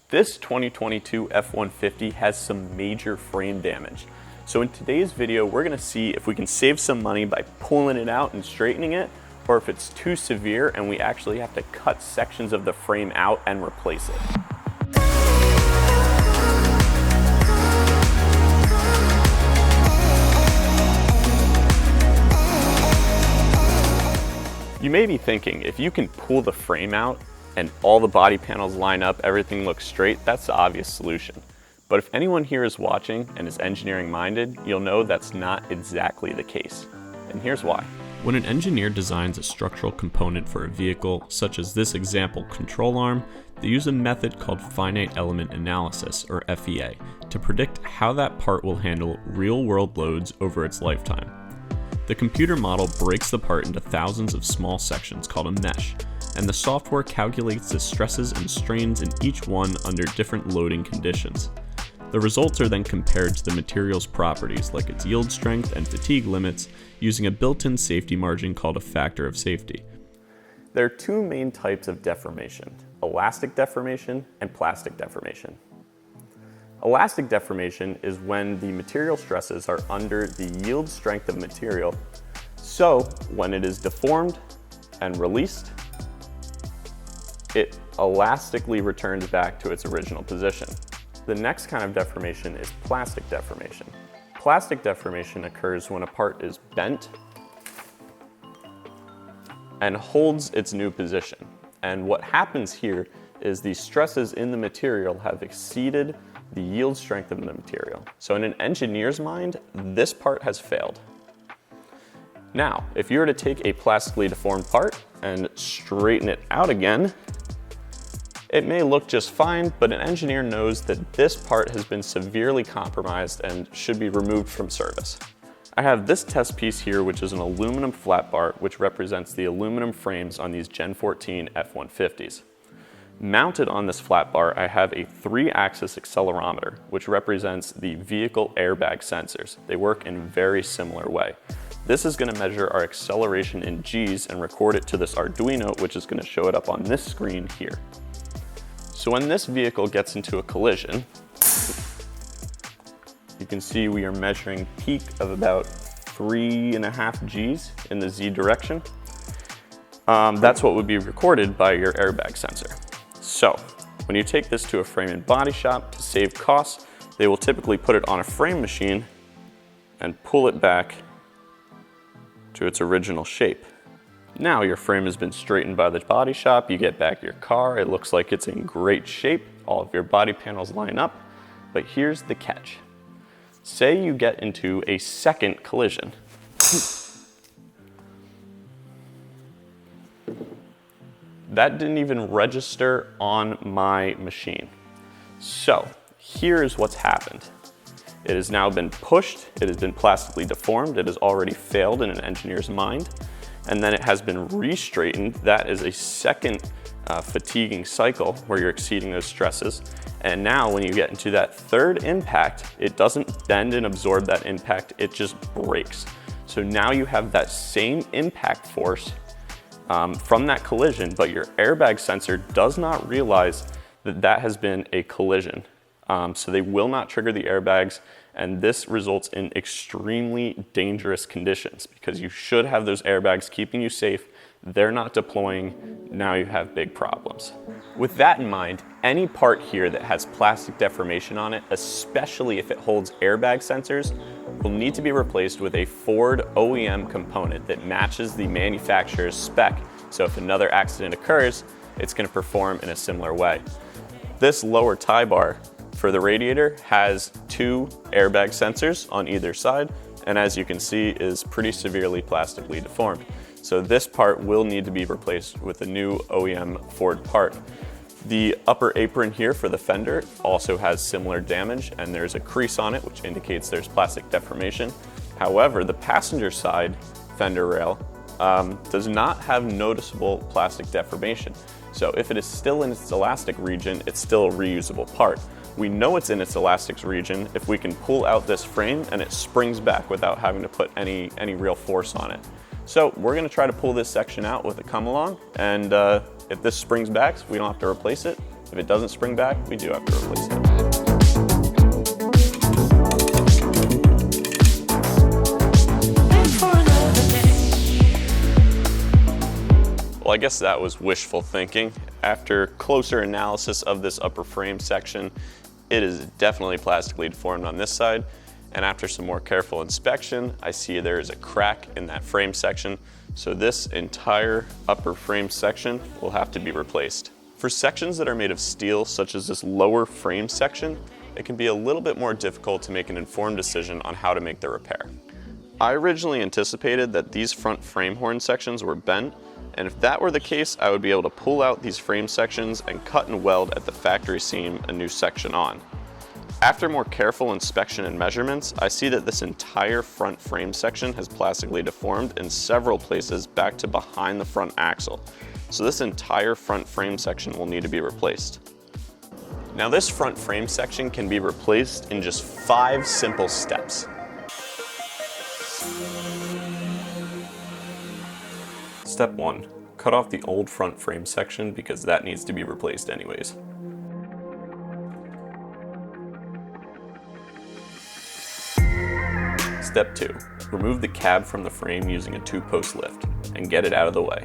This 2022 F-150 has some major frame damage. So in today's video, we're gonna see if we can save some money by pulling it out and straightening it, or if it's too severe and we actually have to cut sections of the frame out and replace it. You may be thinking, if you can pull the frame out and all the body panels line up, everything looks straight, that's the obvious solution. But if anyone here is watching and is engineering minded, you'll know that's not exactly the case. And here's why. When an engineer designs a structural component for a vehicle, such as this example control arm, they use a method called finite element analysis, or FEA, to predict how that part will handle real-world loads over its lifetime. The computer model breaks the part into thousands of small sections called a mesh, and the software calculates the stresses and strains in each one under different loading conditions. The results are then compared to the material's properties like its yield strength and fatigue limits using a built-in safety margin called a factor of safety. There are two main types of deformation: elastic deformation and plastic deformation. Elastic deformation is when the material stresses are under the yield strength of material, so when it is deformed and released, it elastically returns back to its original position. The next kind of deformation is plastic deformation. Plastic deformation occurs when a part is bent and holds its new position. And what happens here is the stresses in the material have exceeded the yield strength of the material. So in an engineer's mind, this part has failed. Now, if you were to take a plastically deformed part and straighten it out again, it may look just fine, but an engineer knows that this part has been severely compromised and should be removed from service. I have this test piece here, which is an aluminum flat bar, which represents the aluminum frames on these Gen 14 F-150s. Mounted on this flat bar, I have a 3-axis accelerometer, which represents the vehicle airbag sensors. They work in a very similar way. This is going to measure our acceleration in G's and record it to this Arduino, which is going to show it up on this screen here. So when this vehicle gets into a collision, you can see we are measuring peak of about 3.5 G's in the Z direction. That's what would be recorded by your airbag sensor. So when you take this to a frame and body shop to save costs, they will typically put it on a frame machine and pull it back to its original shape. Now your frame has been straightened by the body shop, you get back your car, it looks like it's in great shape, all of your body panels line up, but here's the catch. Say you get into a second collision. That didn't even register on my machine. So here's what's happened. It has now been pushed, it has been plastically deformed, it has already failed in an engineer's mind, and then it has been re-straightened. That is a second fatiguing cycle where you're exceeding those stresses. And now when you get into that third impact, it doesn't bend and absorb that impact, it just breaks. So now you have that same impact force from that collision, but your airbag sensor does not realize that that has been a collision. So they will not trigger the airbags, and this results in extremely dangerous conditions because you should have those airbags keeping you safe. They're not deploying, now you have big problems. With that in mind, any part here that has plastic deformation on it, especially if it holds airbag sensors, will need to be replaced with a Ford OEM component that matches the manufacturer's spec. So if another accident occurs, it's going to perform in a similar way. This lower tie bar for the radiator has 2 airbag sensors on either side, and as you can see is pretty severely plastically deformed. So this part will need to be replaced with a new OEM Ford part. The upper apron here for the fender also has similar damage, and there's a crease on it which indicates there's plastic deformation. However, the passenger side fender rail does not have noticeable plastic deformation. So if it is still in its elastic region, it's still a reusable part. We know it's in its elastic region if we can pull out this frame and it springs back without having to put any real force on it. So we're gonna try to pull this section out with a come along, and if this springs back, so we don't have to replace it, If it doesn't spring back, we do have to replace it. Well, I guess that was wishful thinking. After closer analysis of this upper frame section, it is definitely plastically deformed on this side. And after some more careful inspection, I see there is a crack in that frame section. So this entire upper frame section will have to be replaced. For sections that are made of steel, such as this lower frame section, it can be a little bit more difficult to make an informed decision on how to make the repair. I originally anticipated that these front frame horn sections were bent, and if that were the case, I would be able to pull out these frame sections and cut and weld at the factory seam a new section on. After more careful inspection and measurements, I see that this entire front frame section has plastically deformed in several places back to behind the front axle. So this entire front frame section will need to be replaced. Now this front frame section can be replaced in just 5 simple steps. Step 1. Cut off the old front frame section because that needs to be replaced anyways. Step 2. Remove the cab from the frame using a 2-post lift and get it out of the way.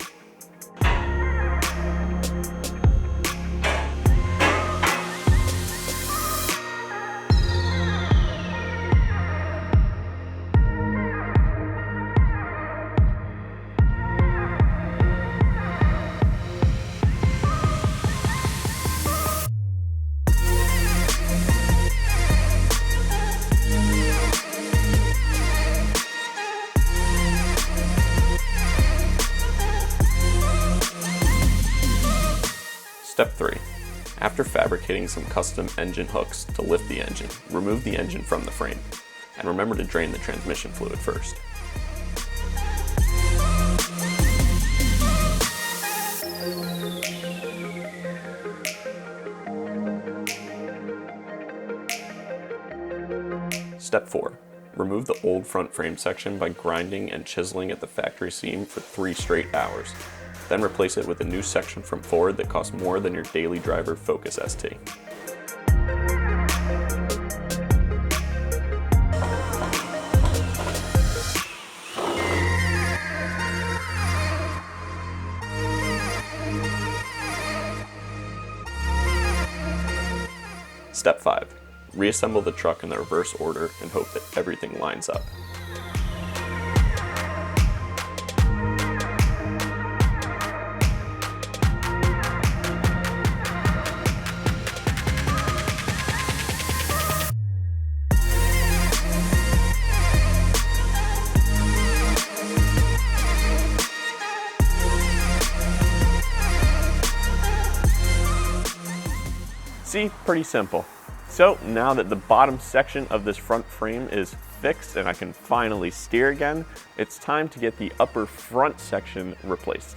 Step 3. After fabricating some custom engine hooks to lift the engine, remove the engine from the frame. And remember to drain the transmission fluid first. Step 4. Remove the old front frame section by grinding and chiseling at the factory seam for 3 straight hours. Then replace it with a new section from Ford that costs more than your daily driver Focus ST. Step 5. Reassemble the truck in the reverse order and hope that everything lines up. See, pretty simple. So now that the bottom section of this front frame is fixed and I can finally steer again, it's time to get the upper front section replaced.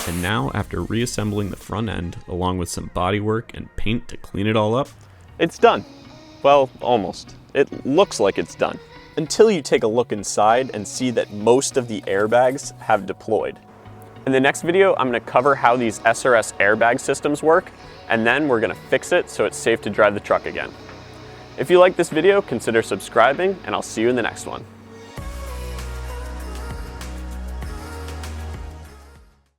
And now, after reassembling the front end, along with some bodywork and paint to clean it all up, it's done. Well, almost. It looks like it's done. Until you take a look inside and see that most of the airbags have deployed. In the next video, I'm gonna cover how these SRS airbag systems work, and then we're gonna fix it so it's safe to drive the truck again. If you like this video, consider subscribing, and I'll see you in the next one.